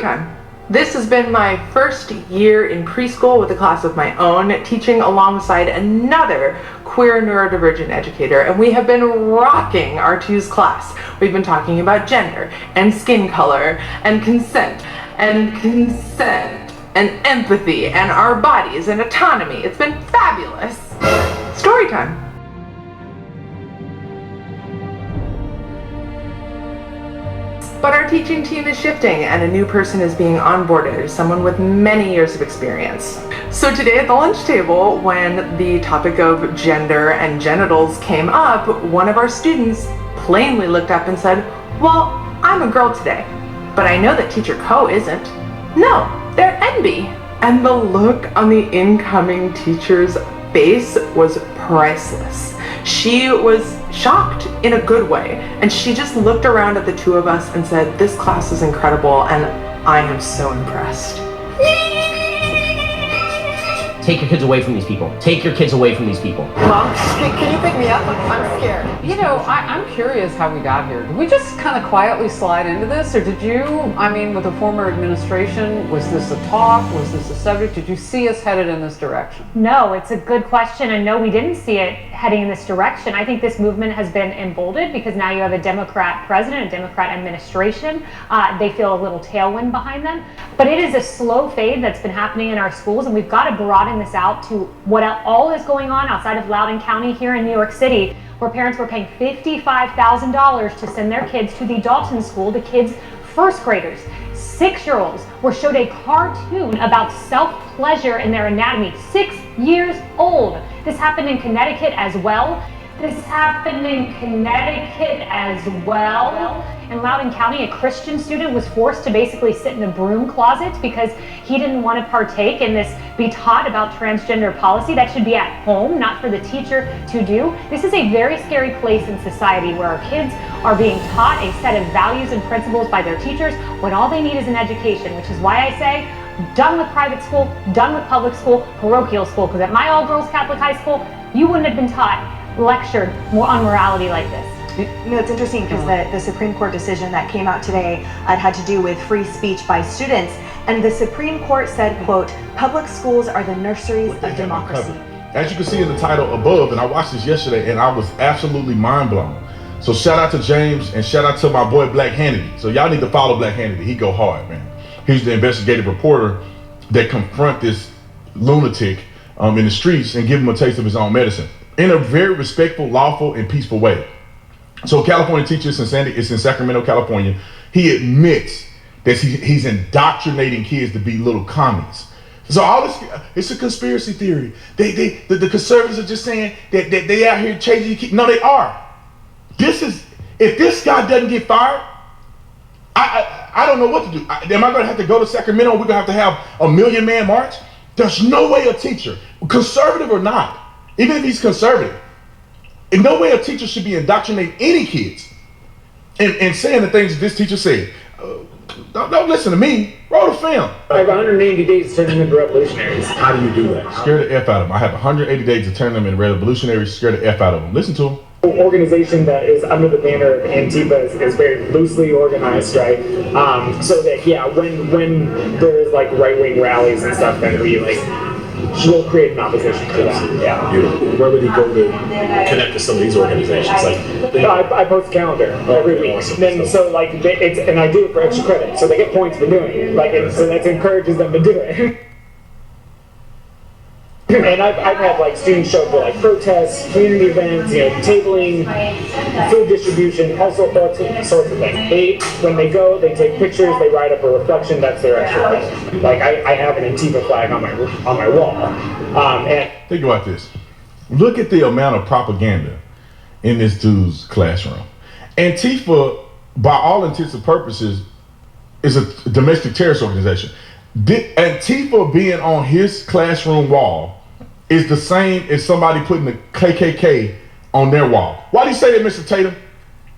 Storytime. This has been my first year in preschool with a class of my own, teaching alongside another queer neurodivergent educator, and we have been rocking our twos class. We've been talking about gender and skin color and consent and empathy and our bodies and autonomy. It's been fabulous. Storytime. But our teaching team is shifting and a new person is being onboarded, someone with many years of experience. So today at the lunch table, when the topic of gender and genitals came up, one of our students plainly looked up and said, "Well, I'm a girl today, but I know that teacher Co isn't." "No, they're NB." And the look on the incoming teacher's face was priceless. She was shocked in a good way, and she just looked around at the two of us and said, "This class is incredible and I am so impressed." Take your kids away from these people. Take your kids away from these people. Mom, can you pick me up? I'm scared. You know, I'm curious how we got here. Did we just kind of quietly slide into this, or did you, with the former administration, was this a talk? Was this a subject? Did you see us headed in this direction? No, it's a good question, and no, we didn't see it heading in this direction. I think this movement has been emboldened because now you have a Democrat president, a Democrat administration. They feel a little tailwind behind them. But it is a slow fade that's been happening in our schools, and we've got to broaden this out to what all is going on outside of Loudoun County here in New York City, where parents were paying $55,000 to send their kids to the Dalton School, the kids' first graders. 6-year-olds were showed a cartoon about self-pleasure in their anatomy. 6 years old. This happened in Connecticut as well. In Loudoun County, a Christian student was forced to basically sit in a broom closet because he didn't want to partake in this, be taught about transgender policy. That should be at home, not for the teacher to do. This is a very scary place in society where our kids are being taught a set of values and principles by their teachers when all they need is an education, which is why I say, done with private school, done with public school, parochial school, because at my all-girls Catholic high school, you wouldn't have been lectured on morality like this. It's interesting because the Supreme Court decision that came out today had to do with free speech by students, and the Supreme Court said, quote, "Public schools are the nurseries of democracy." As you can see in the title above, and I watched this yesterday and I was absolutely mind blown. So shout out to James and shout out to my boy Black Hannity. So y'all need to follow Black Hannity. He go hard, man. He's the investigative reporter that confront this lunatic in the streets and give him a taste of his own medicine in a very respectful, lawful, and peaceful way. So California teacher, it's in Sacramento, California. He admits that he's indoctrinating kids to be little commies. So all this, it's a conspiracy theory. The conservatives are just saying that they out here changing kids. No, they are. If this guy doesn't get fired, I don't know what to do. Am I going to have to go to Sacramento? We're going to have a 1 million man march? There's no way a teacher, conservative or not, even if he's conservative, in no way a teacher should be indoctrinating any kids and saying the things that this teacher said. Don't listen to me. Roll the film. I have 180 days to turn them into revolutionaries. How do you do that? Scare the F out of them. I have 180 days to turn them into revolutionaries, scare the F out of them. Listen to them. Organization that is under the banner of Antifa is very loosely organized, right? So that, yeah, when there's like right-wing rallies and stuff, then we'll create an opposition to that. Yeah. Beautiful. Where would he go to connect to some of these organizations? I post a calendar every week. Awesome. Then and I do it for extra credit, so they get points for doing it. So that encourages them to do it. And I've had students show up for protests, community events, tabling, food distribution, all sorts of things. When they go, they take pictures, they write up a reflection. That's their extra credit. I have an Antifa flag on my wall. And think about this. Look at the amount of propaganda in this dude's classroom. Antifa, by all intents and purposes, is a domestic terrorist organization. Antifa being on his classroom wall is the same as somebody putting the KKK on their wall. Why do you say that, Mr. Tatum?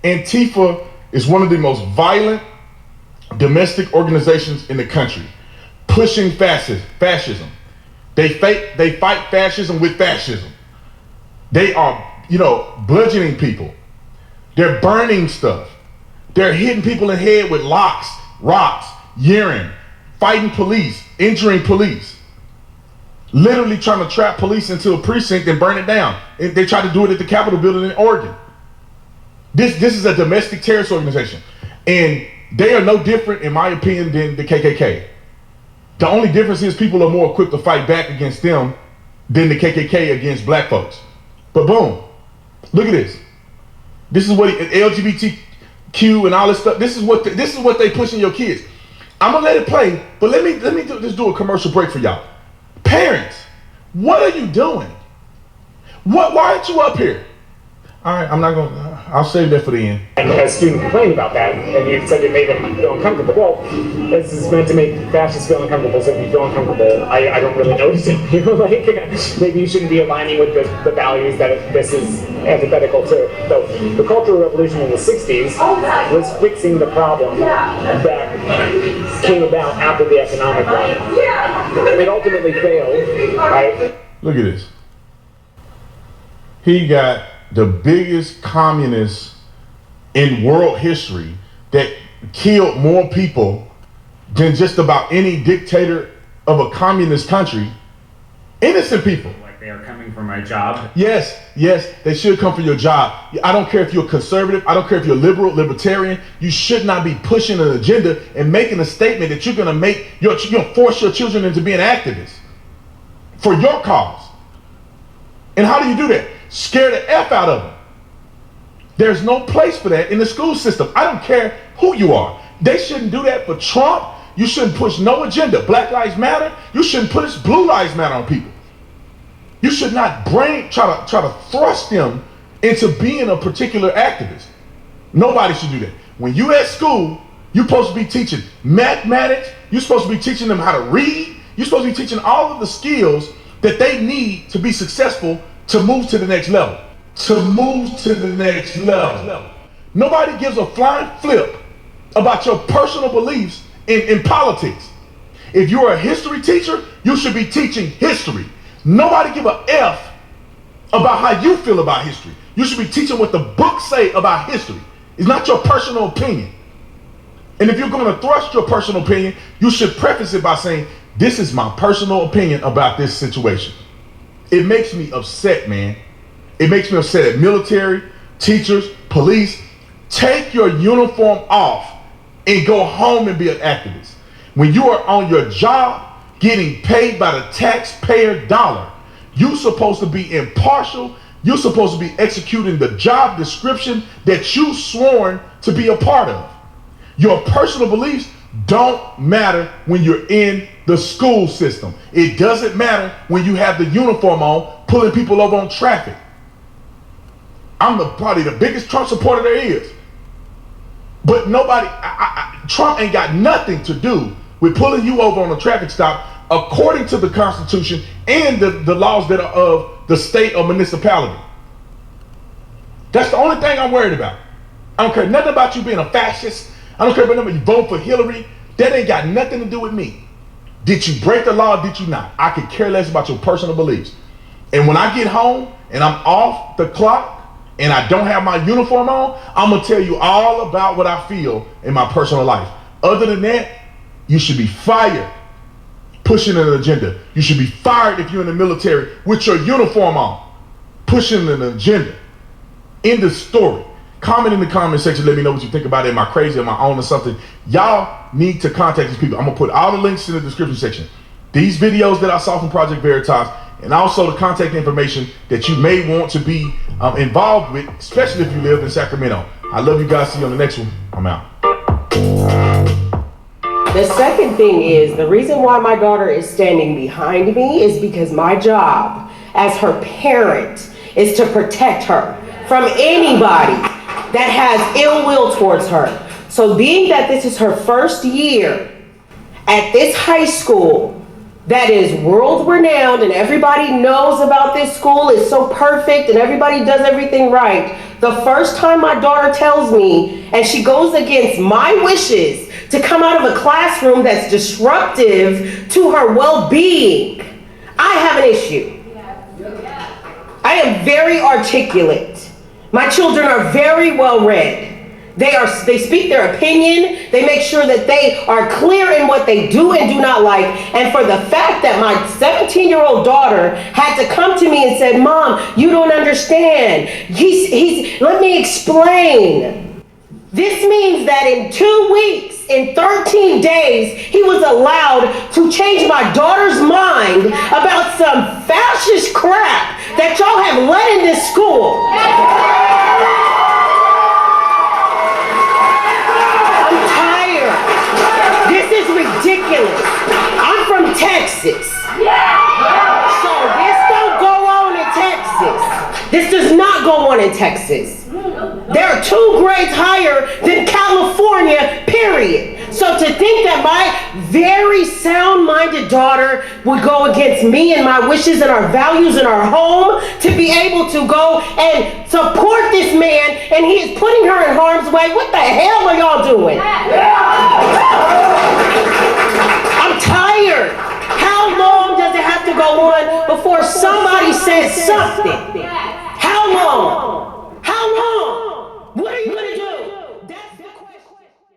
Antifa is one of the most violent domestic organizations in the country, pushing fascism. They fight fascism with fascism. They are, bludgeoning people. They're burning stuff. They're hitting people in the head with rocks, urine, fighting police, injuring police, literally trying to trap police into a precinct and burn it down. And they tried to do it at the Capitol building in Oregon. This is a domestic terrorist organization. And they are no different, in my opinion, than the KKK. The only difference is people are more equipped to fight back against them than the KKK against black folks. But boom, look at this. This is what LGBTQ and all this stuff. This is what they pushing your kids. I'm gonna let it play, but let me just do a commercial break for y'all. Parents, what are you doing? Why aren't you up here? All right, I'll save that for the end. And a student complained about that, and you said it made them feel uncomfortable. Well, this is meant to make fascists feel uncomfortable, so if you feel uncomfortable, I don't really notice it. Like, maybe you shouldn't be aligning with the values that this is antithetical to. So, the Cultural Revolution in the 60s was fixing the problem that came about after the economic one. It ultimately failed, right? Look at this. He got the biggest communist in world history that killed more people than just about any dictator of a communist country. Innocent people. Like they are coming for my job. Yes, they should come for your job. I don't care if you're conservative, I don't care if you're liberal, libertarian. You should not be pushing an agenda and making a statement that you're gonna force your children into being activists for your cause. And how do you do that? Scare the F out of them. There's no place for that in the school system. I don't care who you are. They shouldn't do that for Trump. You shouldn't push no agenda. Black Lives Matter. You shouldn't push Blue Lives Matter on people. You should not try to thrust them into being a particular activist. Nobody should do that. When you at school, you're supposed to be teaching mathematics. You're supposed to be teaching them how to read. You're supposed to be teaching all of the skills that they need to be successful to move to the next level. Nobody gives a flying flip about your personal beliefs in politics. If you're a history teacher, you should be teaching history. Nobody give a F about how you feel about history. You should be teaching what the books say about history. It's not your personal opinion. And if you're going to thrust your personal opinion, you should preface it by saying, this is my personal opinion about this situation. It makes me upset, man. It makes me upset at military, teachers, police. Take your uniform off and go home and be an activist. When you are on your job, getting paid by the taxpayer dollar, you're supposed to be impartial. You're supposed to be executing the job description that you sworn to be a part of. Your personal beliefs don't matter when you're in the school system. It doesn't matter when you have the uniform on, pulling people over on traffic. I'm probably the biggest Trump supporter there is. But Trump ain't got nothing to do with pulling you over on a traffic stop according to the Constitution and the laws that are of the state or municipality. That's the only thing I'm worried about. I don't care nothing about you being a fascist. I don't care about you vote for Hillary. That ain't got nothing to do with me. Did you break the law or did you not? I could care less about your personal beliefs. And when I get home and I'm off the clock and I don't have my uniform on, I'm going to tell you all about what I feel in my personal life. Other than that, you should be fired pushing an agenda. You should be fired if you're in the military with your uniform on, pushing an agenda. End of story. Comment in the comment section. Let me know what you think about it. Am I crazy? Am I on or something? Y'all need to contact these people. I'm going to put all the links in the description section. These videos that I saw from Project Veritas, and also the contact information that you may want to be involved with, especially if you live in Sacramento. I love you guys. See you on the next one. I'm out. The second thing is, the reason why my daughter is standing behind me is because my job as her parent is to protect her from anybody that has ill will towards her. So being that this is her first year at this high school that is world renowned and everybody knows about this school, is so perfect and everybody does everything right, the first time my daughter tells me and she goes against my wishes to come out of a classroom that's disruptive to her well-being, I have an issue. I am very articulate. My children are very well read. They speak their opinion. They make sure that they are clear in what they do and do not like. And for the fact that my 17-year-old daughter had to come to me and said, "Mom, you don't understand. Let me explain." This means that in 2 weeks, in 13 days, he was allowed to change my daughter's mind about some fascist crap that y'all have let in this school. I'm tired. This is ridiculous. I'm from Texas. So this don't go on in Texas. This does not go on in Texas. They're 2 grades higher than California, period. So to think that my very sound-minded daughter would go against me and my wishes and our values in our home to be able to go and support this man and he is putting her in harm's way, what the hell are y'all doing? I'm tired. How long does it have to go on before somebody says something?